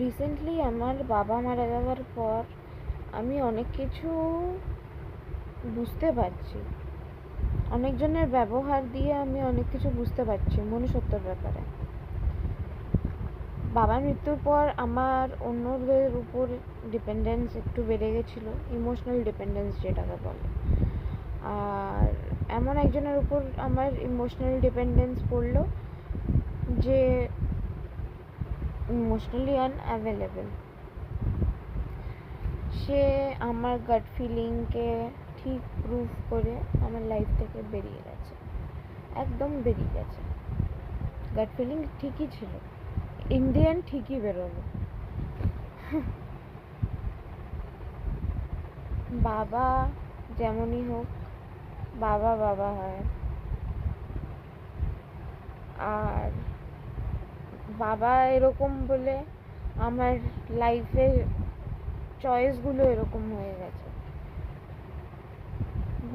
Recently আমার বাবা মারা যাওয়ার পর আমি অনেক কিছু বুঝতে পারছি। অনেকজনের ব্যবহার দিয়ে আমি অনেক কিছু বুঝতে পারছি মনুষ্যত্বর ব্যাপারে। বাবার মৃত্যুর পর আমার অন্যদের উপর ডিপেন্ডেন্স একটু বেড়ে গেছিলো, ইমোশনাল ডিপেন্ডেন্স যেটাকে বলে। আর এমন একজনের উপর আমার ইমোশনাল ডিপেন্ডেন্স পড়লো যে ইমোশনালি আনঅ্যাভেলেবল। সে আমার গাট ফিলিংকে ঠিক প্রুভ করে আমার লাইফ থেকে বেরিয়ে গেছে, একদম বেরিয়ে গেছে। গাট ফিলিং ঠিকই ছিল, ইন্ডিয়ান ঠিকই বেরোলো। বাবা যেমনই হোক, বাবা বাবা হয়। আর বাবা এরকম বলে আমার লাইফের চয়েসগুলো এরকম হয়ে গেছে।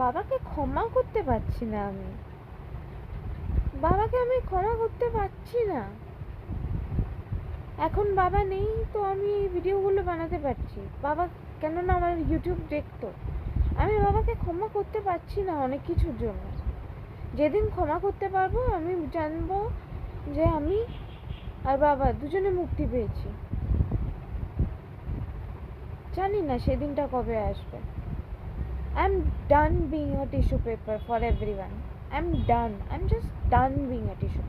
বাবাকে ক্ষমা করতে পারছি না আমি, বাবাকে আমি ক্ষমা করতে পারছি না। এখন বাবা নেই তো আমি এই ভিডিওগুলো বানাতে পারছি, বাবা কেননা আমার ইউটিউব দেখতো। আমি বাবাকে ক্ষমা করতে পারছি না অনেক কিছুর জন্য। যেদিন ক্ষমা করতে পারবো আমি জানবো যে আমি আর বাবা দুজনে মুক্তি পেয়েছি। জানি না সেদিনটা কবে আসবে। I'm done being a tissue paper for everyone. I'm done. I'm just done being a tissue paper.